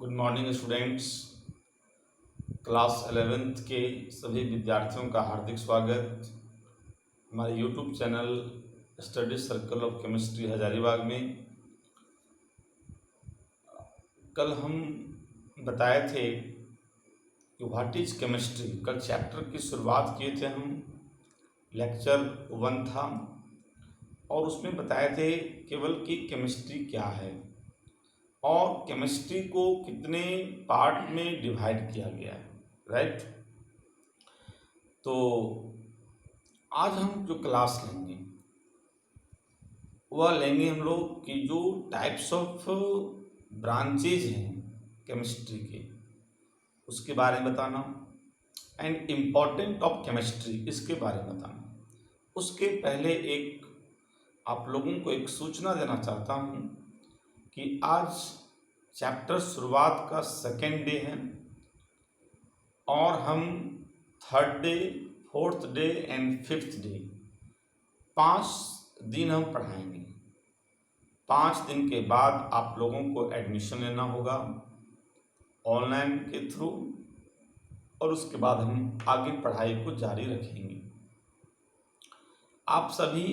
Good morning students. Class 11th के सभी विद्यार्थियों का हार्दिक स्वागत हमारे YouTube channel study circle of chemistry Hazaribagh में। कल हम बताए थे कि व्हाट इज केमिस्ट्री। कल चैप्टर की शुरुआत किए थे हम, लेक्चर 1 था और उसमें बताए थे केवल कि केमिस्ट्री क्या है और केमिस्ट्री को कितने पार्ट में डिवाइड किया गया है, राइट। तो आज हम जो क्लास लेंगे वह लेंगे हम लोग कि जो टाइप्स ऑफ ब्रांचेज हैं केमिस्ट्री के, उसके बारे में बताना एंड इम्पोर्टेंट ऑफ केमिस्ट्री, इसके बारे में बताना। उसके पहले एक आप लोगों को एक सूचना देना चाहता हूँ कि आज चैप्टर शुरुआत का सेकेंड डे है और हम third day, fourth day and fifth day 5 दिन हम पढ़ाएंगे। 5 दिन के बाद आप लोगों को एडमिशन लेना होगा ऑनलाइन के थ्रू और उसके बाद हम आगे पढ़ाई को जारी रखेंगे। आप सभी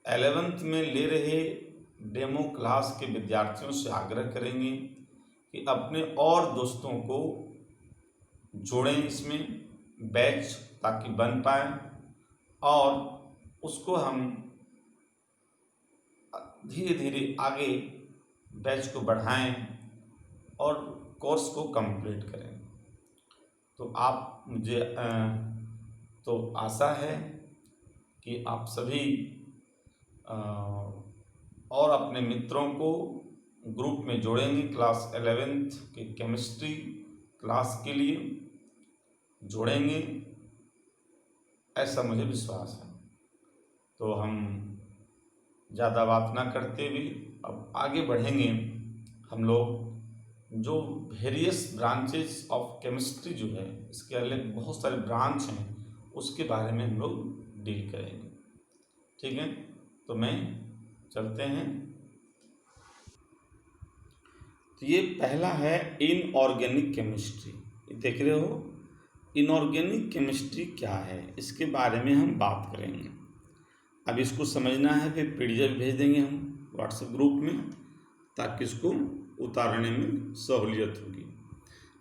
11th में ले रहे डेमो क्लास के विद्यार्थियों से आग्रह करेंगे कि अपने और दोस्तों को जोड़ें इसमें बैच, ताकि बन पाए और उसको हम धीरे धीरे आगे बैच को बढ़ाएं और कोर्स को कंप्लीट करें। तो आप मुझे तो आशा है कि आप सभी और अपने मित्रों को ग्रुप में जोड़ेंगे। क्लास 11th के केमिस्ट्री क्लास के लिए जोड़ेंगे, ऐसा मुझे विश्वास है। तो हम ज़्यादा बात ना करते हुए अब आगे बढ़ेंगे। हम लोग जो वेरियस ब्रांचेस ऑफ केमिस्ट्री जो है, इसके अलग बहुत सारे ब्रांच हैं, उसके बारे में हम लोग डील करेंगे। ठीक है, तो मैं चलते हैं। तो ये पहला है इनऑर्गेनिक केमिस्ट्री। देख रहे हो, इनऑर्गेनिक केमिस्ट्री क्या है, इसके बारे में हम बात करेंगे। अब इसको समझना है, फिर पीडीएफ भेज देंगे हम व्हाट्सएप ग्रुप में, ताकि इसको उतारने में सहूलियत होगी।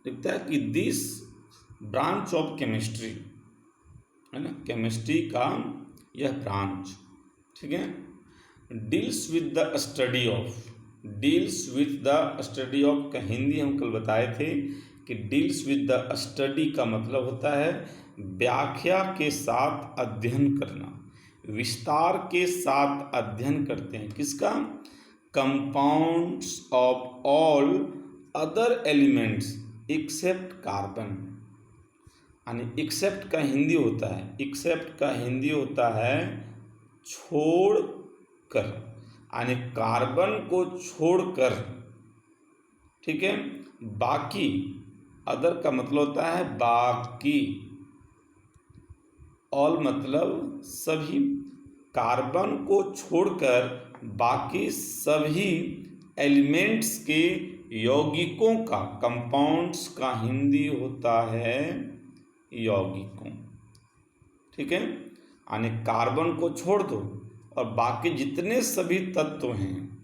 लिखता है कि दिस ब्रांच ऑफ केमिस्ट्री, है ना, केमिस्ट्री का यह ब्रांच, ठीक है, deals with the study of, deals with the study of का हिंदी हम कल बताए थे कि डील्स विद द स्टडी का मतलब होता है व्याख्या के साथ अध्ययन करना, विस्तार के साथ अध्ययन करते हैं। किसका? Compounds of all other elements except carbon. यानी एक्सेप्ट का हिंदी होता है, एक्सेप्ट का हिंदी होता है छोड़ कर, यानी कार्बन को छोड़कर, ठीक है। बाकी, अदर का मतलब होता है बाकी, ऑल मतलब सभी, कार्बन को छोड़कर बाकी सभी एलिमेंट्स के यौगिकों का, कंपाउंड्स का हिंदी होता है यौगिकों, ठीक है। यानी कार्बन को छोड़ दो और बाकी जितने सभी तत्व हैं,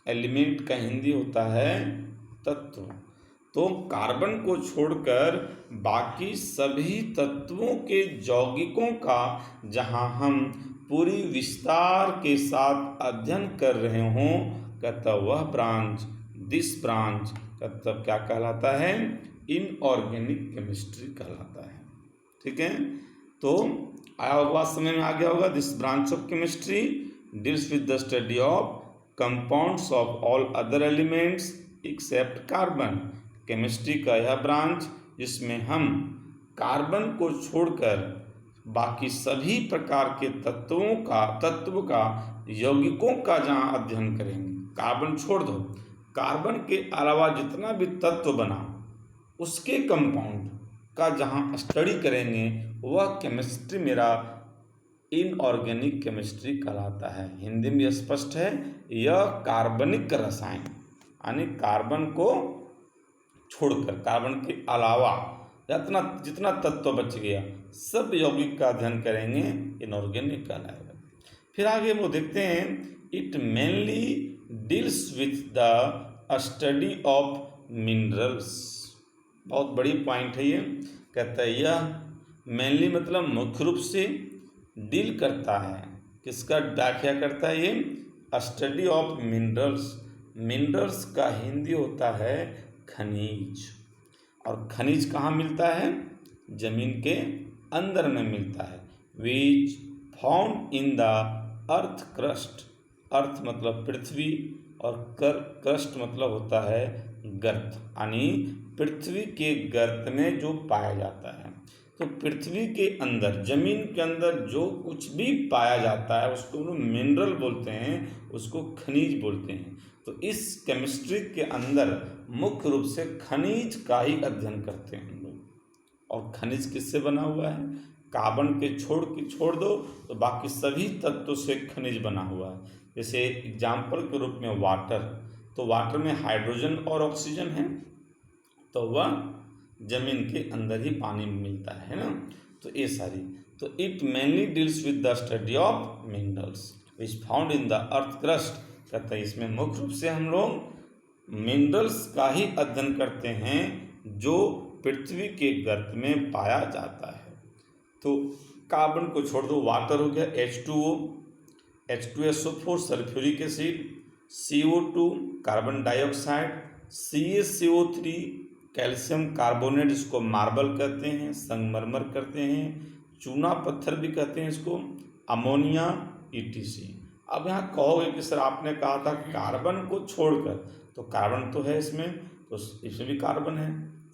एलिमेंट का हिंदी होता है तत्व। तो कार्बन को छोड़कर बाकी सभी तत्वों के यौगिकों का जहाँ हम पूरी विस्तार के साथ अध्ययन कर रहे हों, कहता वह ब्रांच, दिस ब्रांच कहता क्या कहलाता है? इनऑर्गेनिक केमिस्ट्री कहलाता है, ठीक है। तो आया होगा, समझ में आ गया होगा। This branch of chemistry deals with the study of compounds of all other elements except carbon. Chemistry का यह ब्रांच जिसमें हम कार्बन को छोड़कर बाकी सभी प्रकार के तत्व का यौगिकों का जहाँ अध्ययन करेंगे। कार्बन छोड़ दो, कार्बन के अलावा जितना भी तत्व बना उसके कंपाउंड का जहाँ स्टडी करेंगे, वह केमिस्ट्री मेरा इनऑर्गेनिक केमिस्ट्री कहलाता है। हिंदी में स्पष्ट है, यह कार्बनिक रसायन, यानी कार्बन को छोड़कर, कार्बन के अलावा जितना जितना तत्व बच गया सब यौगिक का अध्ययन करेंगे, इनऑर्गेनिक कहलाएगा। फिर आगे हम लोग देखते हैं, it mainly deals with the study of minerals. बहुत बड़ी पॉइंट है ये। कहता है यह मेनली मतलब मुख्य रूप से डील करता है, किसका व्याख्या करता है ये, स्टडी ऑफ मिनरल्स। मिनरल्स का हिंदी होता है खनिज, और खनिज कहाँ मिलता है, जमीन के अंदर में मिलता है। Which found in the earth crust, earth मतलब पृथ्वी और क्रस्ट मतलब होता है गर्त, यानी पृथ्वी के गर्त में जो पाया जाता है। तो पृथ्वी के अंदर, जमीन के अंदर जो कुछ भी पाया जाता है उसको हम लोग मिनरल बोलते हैं, उसको खनिज बोलते हैं। तो इस केमिस्ट्री के अंदर मुख्य रूप से खनिज का ही अध्ययन करते हैं हम लोग। और खनिज किससे बना हुआ है, कार्बन के छोड़ दो तो बाकी सभी तत्वों से खनिज बना हुआ है। जैसे एग्जाम्पल के रूप में वाटर, तो वाटर में हाइड्रोजन और ऑक्सीजन है, तो वह जमीन के अंदर ही पानी मिलता है ना। तो ये सारी, तो it mainly deals with the study of minerals which found in the earth crust. कहते हैं इसमें मुख्य रूप से हम लोग मिनरल्स का ही अध्ययन करते हैं जो पृथ्वी के गर्त में पाया जाता है। तो कार्बन को छोड़ दो, वाटर हो गया H2O, H2SO4 sulphuric acid, CO2 carbon dioxide, CaCO3 calcium carbonate, इसको मार्बल कहते हैं, संगमरमर कहते हैं, चूना पत्थर भी कहते हैं इसको, अमोनिया ETC। अब यहाँ कहोगे कि सर आपने कहा था कार्बन को छोड़कर, तो कार्बन तो है इसमें, तो इसमें भी कार्बन है,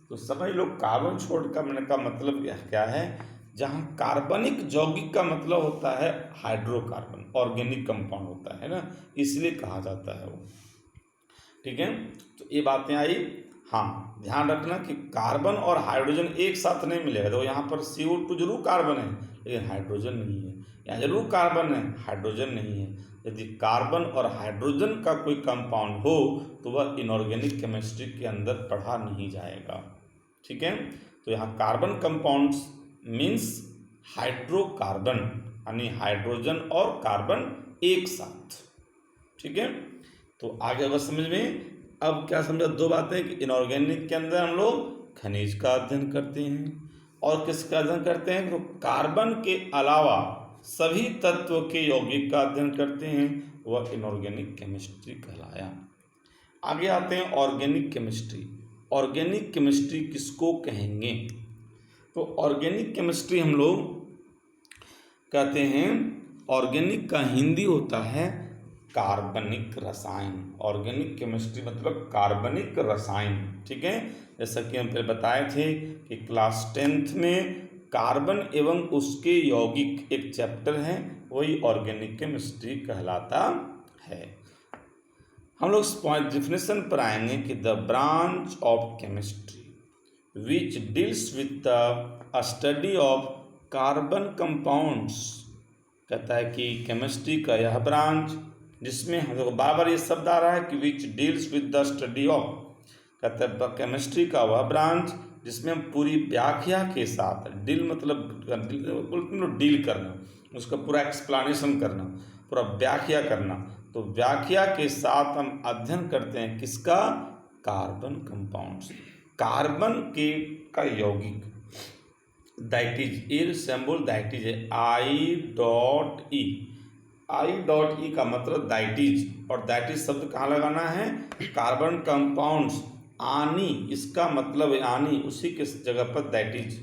तो समझ लो कार्बन छोड़कर मैंने का मतलब क्या है, जहाँ कार्बनिक यौगिक का मतलब होता है हाइड्रोकार्बन, ऑर्गेनिक कंपाउंड होता है ना, इसलिए कहा जाता है वो। ठीक है, तो ये बातें आई। हाँ, ध्यान रखना कि कार्बन और हाइड्रोजन एक साथ नहीं मिलेगा। तो यहाँ पर CO2 जरूर कार्बन है लेकिन हाइड्रोजन नहीं है, यहाँ जरूर कार्बन है हाइड्रोजन नहीं है। यदि कार्बन और हाइड्रोजन का कोई कंपाउंड हो तो वह इनऑर्गेनिक केमिस्ट्री के अंदर पढ़ा नहीं जाएगा। ठीक है, तो यहाँ कार्बन कंपाउंड्स मीन्स हाइड्रोकार्बन, यानी हाइड्रोजन और कार्बन एक साथ। ठीक है, तो आगे अगर समझ में, अब क्या समझा, दो बातें कि इनऑर्गेनिक के अंदर हम लोग खनिज का अध्ययन करते हैं और किसका अध्ययन करते हैं, तो कार्बन के अलावा सभी तत्व के यौगिक का अध्ययन करते हैं, वह इनऑर्गेनिक केमिस्ट्री कहलाया। आगे आते हैं ऑर्गेनिक केमिस्ट्री। ऑर्गेनिक केमिस्ट्री किसको कहेंगे, तो ऑर्गेनिक केमिस्ट्री हम लोग कहते हैं, ऑर्गेनिक का हिंदी होता है कार्बनिक रसायन। ऑर्गेनिक केमिस्ट्री मतलब कार्बनिक रसायन। ठीक है, जैसा कि हम पहले बताए थे कि क्लास 10th में कार्बन एवं उसके यौगिक एक चैप्टर है, वही ऑर्गेनिक केमिस्ट्री कहलाता है। हम लोग डेफिनेशन पर आएंगे कि the branch of chemistry which deals with the study of carbon compounds. कहता है कि केमिस्ट्री का यह ब्रांच जिसमें हम लोग बार बार ये शब्द आ रहा है कि विच deals with the study of, कहता है केमिस्ट्री का वह ब्रांच जिसमें हम पूरी व्याख्या के साथ, डील मतलब डील करना, उसका पूरा एक्सप्लेनेशन करना, पूरा व्याख्या करना, तो व्याख्या के साथ हम अध्ययन करते हैं किसका, कार्बन कंपाउंड्स। कार्बन के का यौगिक दैटिज, ये सिंबल दैटिज है I.E, I.E का मतलब दैटिज, और दैटिज शब्द कहाँ लगाना है, कार्बन कंपाउंड्स, आनी, इसका मतलब है आनी, उसी के जगह पर दैटिज।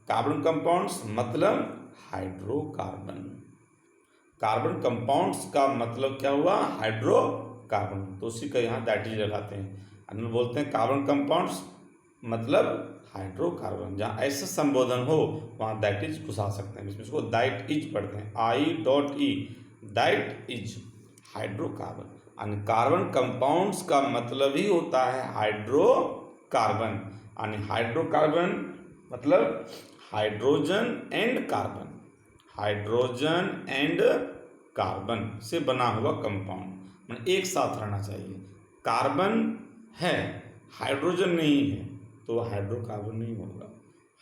कार्बन कंपाउंड्स मतलब हाइड्रोकार्बन, कार्बन कंपाउंड्स का मतलब क्या हुआ, हाइड्रोकार्बन, तो उसी का यहाँ दैटिज लगाते हैं। हम बोलते हैं कार्बन कंपाउंड्स मतलब हाइड्रोकार्बन, जहाँ ऐसा संबोधन हो वहाँ दैटिज घुसा सकते हैं, इसमें इसको दैट इज पढ़ते हैं, I.E, दैट इज हाइड्रोकार्बन। यानी कार्बन कंपाउंड्स का मतलब ही होता है हाइड्रोकार्बन, यानी हाइड्रोकार्बन मतलब hydrogen and carbon, hydrogen and carbon से बना हुआ कंपाउंड, मतलब एक साथ रहना चाहिए। कार्बन है, हाइड्रोजन नहीं है तो वह हाइड्रोकार्बन नहीं होगा।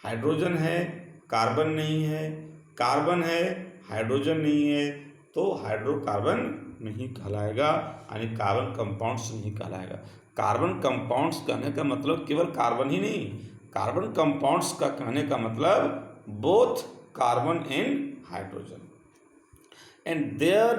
हाइड्रोजन है, कार्बन नहीं है, कार्बन है, हाइड्रोजन नहीं है तो हाइड्रोकार्बन नहीं कहलाएगा, यानी कार्बन कंपाउंड्स नहीं कहलाएगा। कार्बन कंपाउंड्स कहने का मतलब केवल कार्बन ही नहीं, कार्बन कंपाउंड्स का कहने का मतलब both carbon and hydrogen and their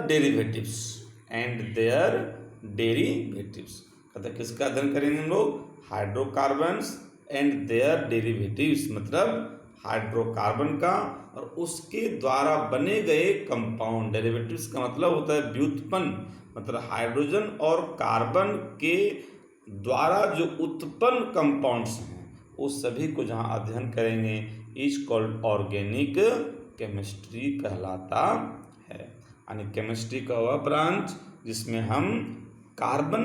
derivatives कहते किसका अध्ययन करेंगे हम लोग? हाइड्रोकार्बन्स एंड देयर डेरिवेटिव्स, मतलब हाइड्रोकार्बन का और उसके द्वारा बने गए कंपाउंड। डेरिवेटिव्स का मतलब होता है व्युत्पन्न, मतलब हाइड्रोजन और कार्बन के द्वारा जो उत्पन्न कंपाउंड्स हैं उस सभी को जहाँ अध्ययन करेंगे इज कॉल्ड ऑर्गेनिक केमिस्ट्री कहलाता है। यानी केमिस्ट्री का वह ब्रांच जिसमें हम कार्बन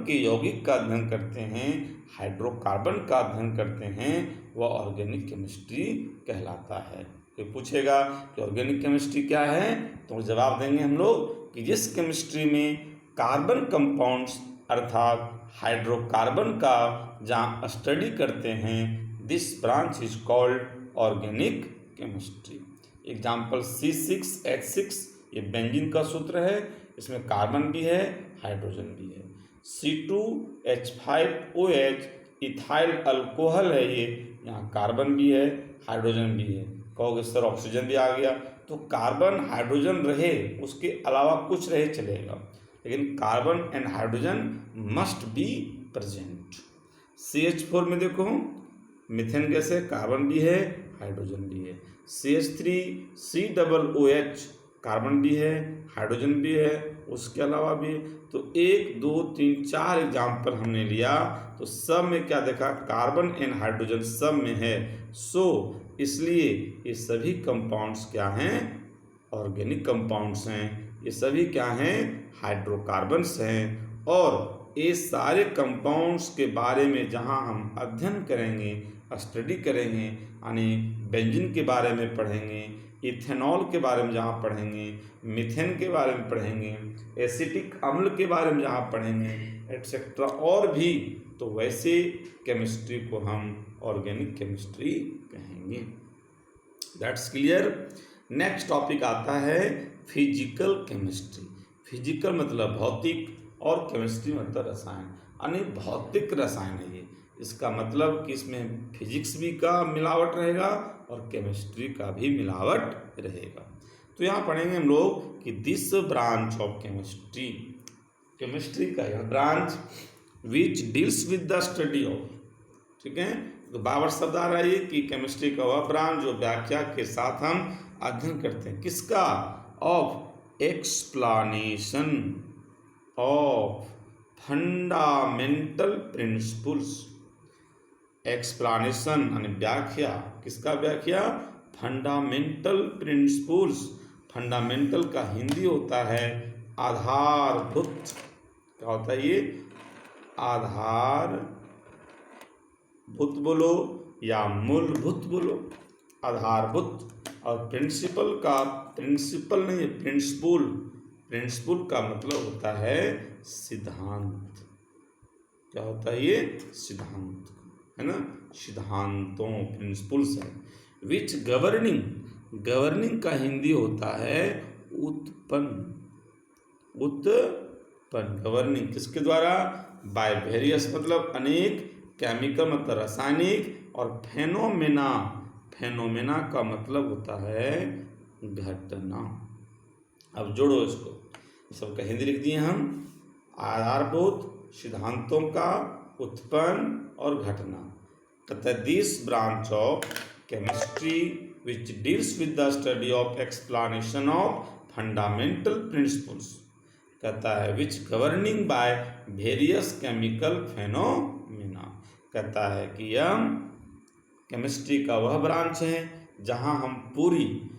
के यौगिक का अध्ययन करते हैं, हाइड्रोकार्बन का अध्ययन करते हैं, वह ऑर्गेनिक केमिस्ट्री कहलाता है। तो पूछेगा कि ऑर्गेनिक केमिस्ट्री क्या है, तो जवाब देंगे हम लोग कि जिस केमिस्ट्री में कार्बन कंपाउंड्स अर्थात हाइड्रोकार्बन का जहाँ स्टडी करते हैं, this branch is called organic chemistry. Example C6H6 ये बेंजीन का सूत्र है, इसमें कार्बन भी है, हाइड्रोजन भी है। C2H5OH इथाइल अल्कोहल है, ये यहाँ कार्बन भी है, हाइड्रोजन भी है। कहोगे सर ऑक्सीजन भी आ गया, तो कार्बन हाइड्रोजन रहे उसके अलावा कुछ रहे चलेगा, लेकिन carbon and hydrogen must be present. CH4 में देखो मीथेन गैस है, कार्बन भी है, हाइड्रोजन भी है। CH3COOH कार्बन भी है, हाइड्रोजन भी है, उसके अलावा भी। तो 1 2 3 4 एग्जाम्पल हमने लिया, तो सब में क्या देखा? कार्बन एंड हाइड्रोजन सब में है। सो इसलिए ये सभी कंपाउंड्स क्या हैं? ऑर्गेनिक कंपाउंड्स हैं। ये सभी क्या हैं? हाइड्रोकार्बन्स हैं। और ये सारे कंपाउंड्स के बारे में जहाँ हम अध्ययन करेंगे, स्टडी करेंगे, यानी बेंजीन के बारे में पढ़ेंगे, इथेनॉल के बारे में जहाँ पढ़ेंगे, मीथेन के बारे में पढ़ेंगे, एसिटिक अम्ल के बारे में जहाँ पढ़ेंगे एटसेट्रा और भी, तो वैसे केमिस्ट्री को हम ऑर्गेनिक केमिस्ट्री कहेंगे। That's clear. नेक्स्ट टॉपिक आता है फिजिकल केमिस्ट्री। फिजिकल मतलब भौतिक और केमिस्ट्री मतलब रसायन, यानी भौतिक रसायन है ये। इसका मतलब कि इसमें फिजिक्स भी का मिलावट रहेगा और केमिस्ट्री का भी मिलावट रहेगा। तो यहाँ पढ़ेंगे हम लोग कि this branch of chemistry, chemistry का यह branch which deals with the study of, ठीक है, तो बाबर शब्द आ रहा है कि केमिस्ट्री का वह ब्रांच जो व्याख्या के साथ हम अध्ययन करते हैं, किसका? Of explanation of fundamental principles. Explanation यानी व्याख्या, किसका व्याख्या? Fundamental principles. फंडामेंटल का हिंदी होता है आधारभूत। क्या होता है ये? आधारभूत बोलो या मूलभूत बोलो, आधारभूत। और प्रिंसिपल का, प्रिंसिपल नहीं है, प्रिंसिपल। प्रिंसिपल का मतलब होता है सिद्धांत। क्या होता है ये? सिद्धांत, है ना, सिद्धांतों, प्रिंसिपल्स है। विच गवर्निंग, गवर्निंग का हिंदी होता है उत्पन्न। उत्पन्न, गवर्निंग किसके द्वारा? बाय वेरियस मतलब अनेक, केमिकल मतलब रासायनिक, और फेनोमेना, फेनोमेना का मतलब होता है घटना। अब जोड़ो इसको, सबका हिंदी लिख दिए हम। आधारभूत, सिद्धांतों का, उत्पन्न और घटना। कहता है this branch of chemistry which deals with the study of explanation of fundamental principles. कहता है which governing by various chemical phenomena. कहता है कि यह केमिस्ट्री का वह ब्रांच है जहाँ हम पूरी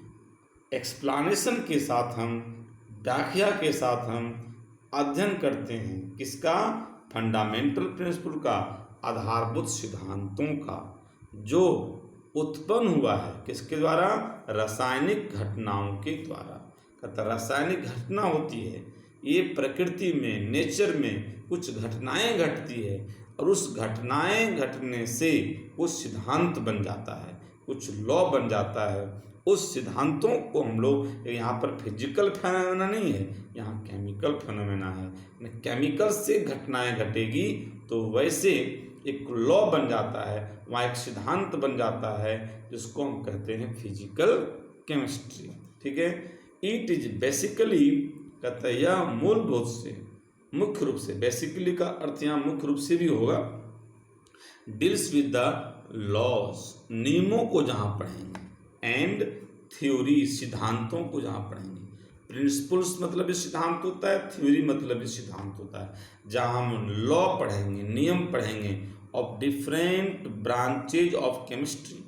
एक्सप्लानेशन के साथ, हम व्याख्या के साथ हम अध्ययन करते हैं, किसका? फंडामेंटल प्रिंसिपल का, आधारभूत सिद्धांतों का, जो उत्पन्न हुआ है किसके द्वारा? रासायनिक घटनाओं के द्वारा। कहता रासायनिक घटना होती है, ये प्रकृति में, नेचर में कुछ घटनाएं घटती है, और उस घटनाएं घटने से कुछ सिद्धांत बन जाता है, कुछ लॉ बन जाता है। उस सिद्धांतों को हम लोग, यहाँ पर फिजिकल फेनोमेना नहीं है, यहाँ केमिकल फेनोमेना है। केमिकल से घटनाएं घटेगी तो वैसे एक लॉ बन जाता है, वहाँ एक सिद्धांत बन जाता है, जिसको हम कहते हैं फिजिकल केमिस्ट्री। ठीक है, इट इज बेसिकली, कहता है यह मूलभूत से, मुख्य रूप से, बेसिकली का अर्थ यहाँ मुख्य रूप से भी होगा, डील्स विद द लॉज, नियमों को जहाँ पढ़ेंगे, एंड थ्योरी, सिद्धांतों को जहाँ पढ़ेंगे। प्रिंसिपल्स मतलब ये सिद्धांत होता है, थ्योरी मतलब ये सिद्धांत होता है। जहाँ हम लॉ पढ़ेंगे, नियम पढ़ेंगे of different branches of chemistry,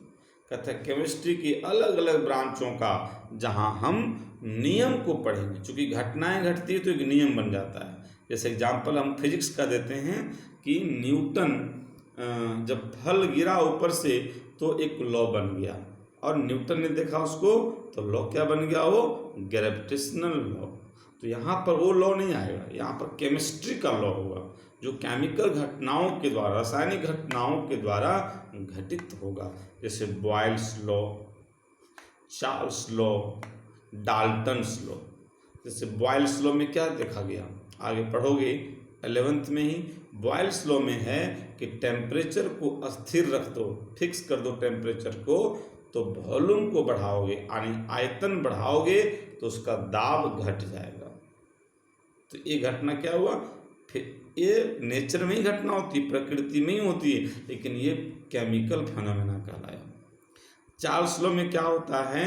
कहते हैं केमिस्ट्री की अलग अलग ब्रांचों का जहाँ हम नियम को पढ़ेंगे। चूँकि घटनाएं घटती है तो एक नियम बन जाता है। जैसे एग्जाम्पल हम फिजिक्स का देते हैं कि न्यूटन जब फल गिरा ऊपर से तो एक लॉ बन गया, और न्यूटन ने देखा उसको तो लॉ क्या बन गया, वो ग्रेविटेशनल लॉ। तो यहाँ पर वो लॉ नहीं आएगा, यहाँ पर केमिस्ट्री का लॉ होगा, जो केमिकल घटनाओं के द्वारा, रासायनिक घटनाओं के द्वारा घटित होगा। जैसे Boyle's law, Charles law, Dalton's law. जैसे बॉयल्स लॉ में क्या देखा गया, आगे पढ़ोगे 11th में ही। बॉयल्स लॉ में है कि टेम्परेचर को स्थिर रख दो, फिक्स कर दो टेम्परेचर को, तो वॉल्यूम को बढ़ाओगे, यानी आयतन बढ़ाओगे तो उसका दाब घट जाएगा। तो ये घटना क्या हुआ, फिर ये नेचर में ही घटना होती है, प्रकृति में ही होती है, लेकिन ये केमिकल फेनोमेना कहलाया। चार्ल्स लॉ में क्या होता है,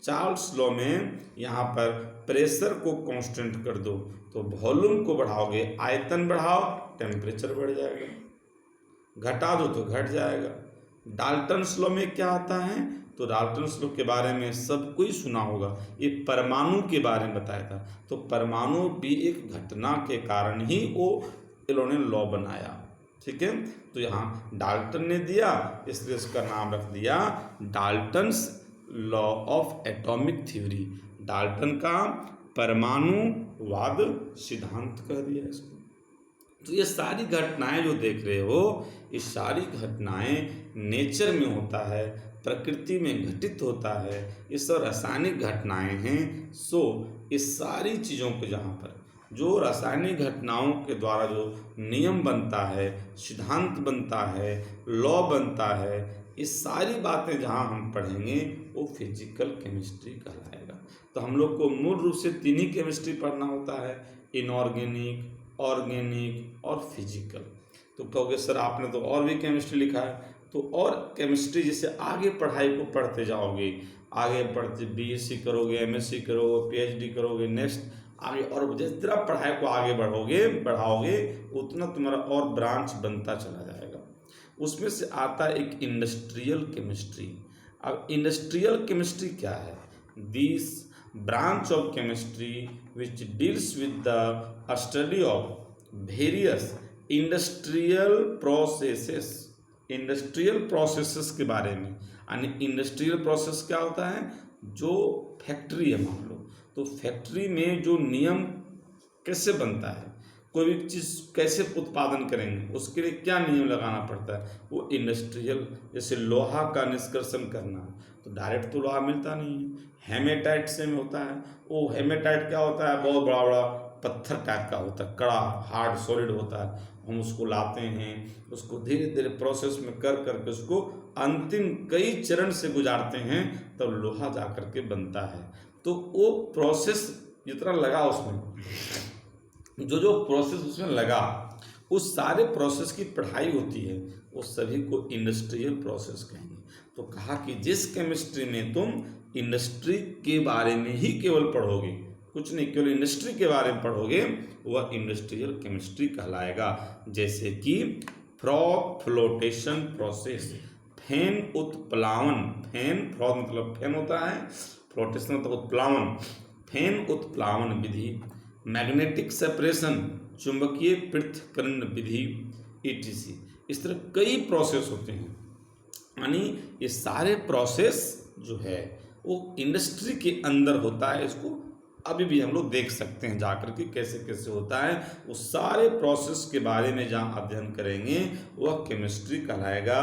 चार्ल्स लॉ में यहाँ पर प्रेशर को कांस्टेंट कर दो तो वॉल्यूम को बढ़ाओगे, आयतन बढ़ाओ टेम्परेचर बढ़ जाएगा, घटा दो तो घट जाएगा। डाल्टन्स लॉ में क्या आता है, तो डाल्टन्स लॉ के बारे में सब कोई सुना होगा, ये परमाणु के बारे में बताया था। तो परमाणु भी एक घटना के कारण ही वो इन्होंने लॉ बनाया। ठीक है, तो यहाँ डाल्टन ने दिया, इसलिए इसका नाम रख दिया Dalton's law of atomic theory. Dalton का परमाणुवाद सिद्धांत कह दिया इसको। तो ये सारी घटनाएं जो देख रहे हो, ये सारी घटनाएं नेचर में होता है, प्रकृति में घटित होता है, ये सब रासायनिक घटनाएं हैं। सो इस सारी चीज़ों को, जहाँ पर जो रासायनिक घटनाओं के द्वारा जो नियम बनता है, सिद्धांत बनता है, लॉ बनता है, ये सारी बातें जहाँ हम पढ़ेंगे वो फिजिकल केमिस्ट्री कहलाएगा। तो हम लोग को मूल रूप से 3 ही केमिस्ट्री पढ़ना होता है, इनऑर्गेनिक, ऑर्गेनिक और फिजिकल। तो कहोगे सर आपने तो और भी केमिस्ट्री लिखा है, तो और केमिस्ट्री जैसे आगे पढ़ाई को पढ़ते जाओगे, आगे पढ़ते बीएससी करोगे, एमएससी करोगे, पीएचडी करोगे, नेक्स्ट आगे, और जिस तरह पढ़ाई को आगे बढ़ाओगे उतना तुम्हारा और ब्रांच बनता चला जाएगा। उसमें से आता है एक इंडस्ट्रियल केमिस्ट्री। अब इंडस्ट्रियल केमिस्ट्री क्या है, this branch of chemistry which deals with the study of various industrial processes के बारे में। यानी इंडस्ट्रियल प्रोसेस क्या होता है, जो फैक्ट्री है मान लो, तो फैक्ट्री में जो नियम कैसे बनता है, कोई भी चीज़ कैसे उत्पादन करेंगे, उसके लिए क्या नियम लगाना पड़ता है, वो इंडस्ट्रियल। जैसे लोहा का निष्कर्षण करना, तो डायरेक्ट तो लोहा मिलता नहीं है, हेमेटाइट से में होता है। वो हेमेटाइट क्या होता है, बहुत बड़ा बड़ा पत्थर टाइप का होता है, कड़ा हार्ड सॉलिड होता है। हम उसको लाते हैं, उसको धीरे धीरे प्रोसेस में कर करके उसको अंतिम कई चरण से गुजारते हैं, तब लोहा जा करके बनता है। तो वो प्रोसेस जितना लगा उसमें, जो प्रोसेस उसमें लगा, उस सारे प्रोसेस की पढ़ाई होती है, वो सभी को इंडस्ट्रियल प्रोसेस कहेंगे। तो कहा कि जिस केमिस्ट्री में तुम इंडस्ट्री के बारे में ही केवल पढ़ोगे, कुछ नहीं, केवल इंडस्ट्री के बारे में पढ़ोगे, वह इंडस्ट्रियल केमिस्ट्री कहलाएगा। जैसे कि फ्रॉथ फ्लोटेशन प्रोसेस, फेन उत्प्लावन, फ्रॉथ मतलब फेन होता है, फ्लोटेशन मतलब उत्प्लावन, फेन उत्प्लावन विधि, मैग्नेटिक सेपरेशन, चुंबकीय पृथक्करण विधि, ETC। इस तरह कई प्रोसेस होते हैं। यानी ये सारे प्रोसेस जो है वो इंडस्ट्री के अंदर होता है, इसको अभी भी हम लोग देख सकते हैं जाकर के कैसे कैसे होता है। उस सारे प्रोसेस के बारे में जहाँ अध्ययन करेंगे वह केमिस्ट्री कहलाएगा,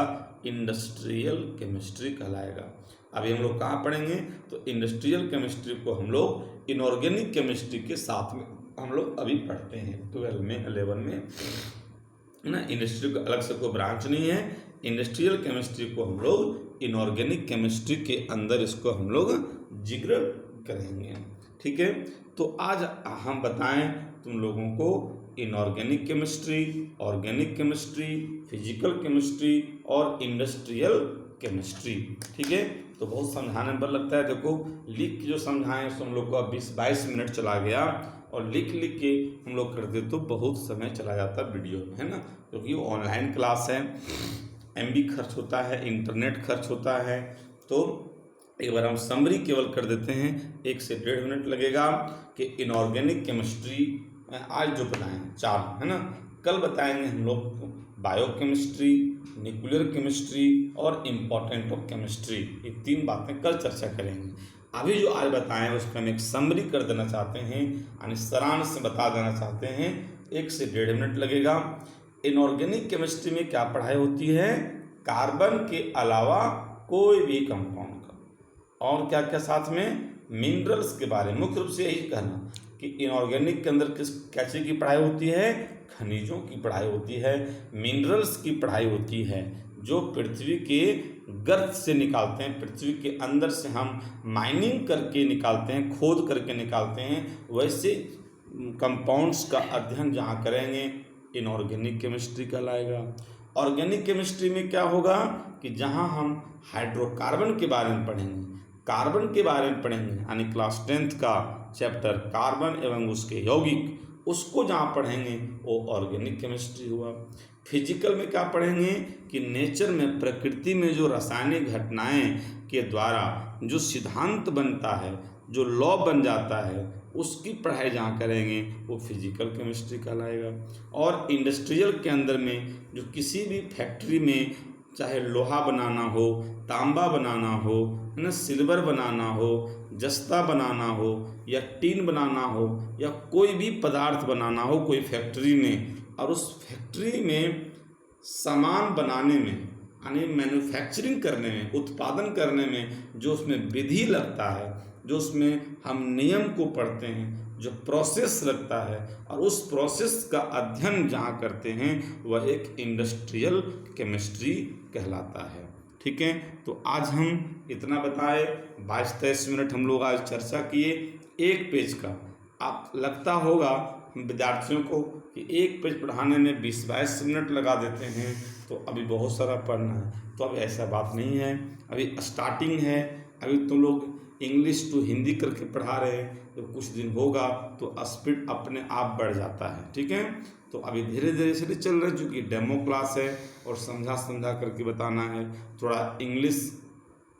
इंडस्ट्रियल केमिस्ट्री कहलाएगा। अभी हम लोग कहाँ पढ़ेंगे, तो इंडस्ट्रियल केमिस्ट्री को हम लोग इनऑर्गेनिक केमिस्ट्री के साथ में हम लोग अभी पढ़ते हैं 12 में 11 में, है ना। इंडस्ट्री का अलग से कोई ब्रांच नहीं है, इंडस्ट्रियल केमिस्ट्री को हम लोग इनऑर्गेनिक केमिस्ट्री के अंदर इसको हम लोग जिक्र करेंगे, ठीक है। तो आज हम बताएं तुम लोगों को inorganic chemistry, organic chemistry, physical chemistry और इंडस्ट्रियल केमिस्ट्री, ठीक है। तो बहुत समझाने पर लगता है, देखो लिख के जो समझाएं उसको हम लोग को 20-22 मिनट चला गया, और लिख लिख के हम लोग करते तो बहुत समय चला जाता वीडियो में, है ना। क्योंकि वो ऑनलाइन क्लास है, MB खर्च होता है, इंटरनेट खर्च होता है। तो एक बार हम समरी केवल कर देते हैं, 1 से 1.5 मिनट लगेगा कि इनऑर्गेनिक केमिस्ट्री आज जो बताएं 4, है ना। कल बताएंगे हम लोग बायोकेमिस्ट्री, न्यूक्लियर केमिस्ट्री और इम्पोर्टेंट ऑफ केमिस्ट्री, ये 3 बातें कल चर्चा करेंगे। अभी जो आज बताएं उस पर हम एक समरी कर देना चाहते हैं, यानी सारांश से बता देना चाहते हैं, 1 से 1.5 मिनट लगेगा। इनऑर्गेनिक केमिस्ट्री में क्या पढ़ाई होती है, कार्बन के अलावा कोई भी कंपाउंड का, और क्या क्या साथ में मिनरल्स के बारे में, मुख्य रूप से यही कहना कि इनऑर्गेनिक के अंदर किस क्या चीज़ की पढ़ाई होती है, खनिजों की पढ़ाई होती है, मिनरल्स की पढ़ाई होती है, जो पृथ्वी के गर्त से निकालते हैं, पृथ्वी के अंदर से हम माइनिंग करके निकालते हैं, खोद करके निकालते हैं, वैसे कंपाउंड्स का अध्ययन जहाँ करेंगे इनऑर्गेनिक केमिस्ट्री कहलाएगा। ऑर्गेनिक केमिस्ट्री में क्या होगा कि जहाँ हम हाइड्रोकार्बन के बारे में पढ़ेंगे, कार्बन के बारे में पढ़ेंगे, यानी क्लास 10th का चैप्टर कार्बन एवं उसके यौगिक, उसको जहाँ पढ़ेंगे वो ऑर्गेनिक केमिस्ट्री हुआ। फिजिकल में क्या पढ़ेंगे कि नेचर में, प्रकृति में जो रासायनिक घटनाएं के द्वारा जो सिद्धांत बनता है, जो लॉ बन जाता है, उसकी पढ़ाई जहाँ करेंगे वो फिजिकल केमिस्ट्री कहलाएगा। और इंडस्ट्रियल के अंदर में जो किसी भी फैक्ट्री में चाहे लोहा बनाना हो, तांबा बनाना हो, है ना, सिल्वर बनाना हो, जस्ता बनाना हो, या टीन बनाना हो, या कोई भी पदार्थ बनाना हो कोई फैक्ट्री में, और उस फैक्ट्री में सामान बनाने में, यानी मैन्युफैक्चरिंग करने में, उत्पादन करने में जो उसमें विधि लगता है, जो उसमें हम नियम को पढ़ते हैं, जो प्रोसेस लगता है, और उस प्रोसेस का अध्ययन जहाँ करते हैं वह एक इंडस्ट्रियल केमिस्ट्री कहलाता है, ठीक है। तो आज हम इतना बताए, 22-23 मिनट हम लोग आज चर्चा किए एक पेज का। आप लगता होगा विद्यार्थियों को कि एक पेज पढ़ाने में 20-22 मिनट लगा देते हैं, तो अभी बहुत सारा पढ़ना है, तो अभी ऐसा बात नहीं है, अभी स्टार्टिंग है, अभी तुम लोग इंग्लिश टू हिंदी करके पढ़ा रहे हैं, तो कुछ दिन होगा तो स्पीड अपने आप बढ़ जाता है, ठीक है। तो अभी धीरे धीरे से चल रहा है, चूँकि डेमो क्लास है और समझा करके बताना है। थोड़ा इंग्लिश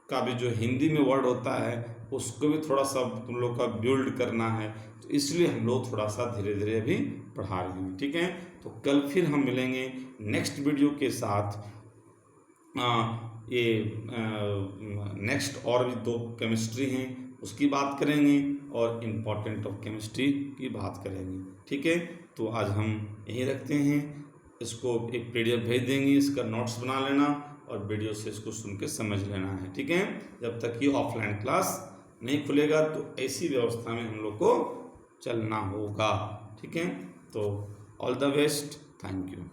का भी जो हिंदी में वर्ड होता है उसको भी थोड़ा सा तुम लोग का बिल्ड करना है, तो इसलिए हम लोग थोड़ा सा धीरे धीरे अभी पढ़ा रहे हैं, ठीक है। तो कल फिर हम मिलेंगे नेक्स्ट वीडियो के साथ। ये नेक्स्ट और भी 2 केमिस्ट्री हैं उसकी बात करेंगे, और इम्पोर्टेंट ऑफ केमिस्ट्री की बात करेंगे, ठीक है। तो आज हम यहीं रखते हैं, इसको एक PDF भेज देंगे, इसका नोट्स बना लेना और वीडियो से इसको सुन के समझ लेना है, ठीक है। जब तक कि ऑफलाइन क्लास नहीं खुलेगा तो ऐसी व्यवस्था में हम लोग को चलना होगा, ठीक है। तो all the best, thank you.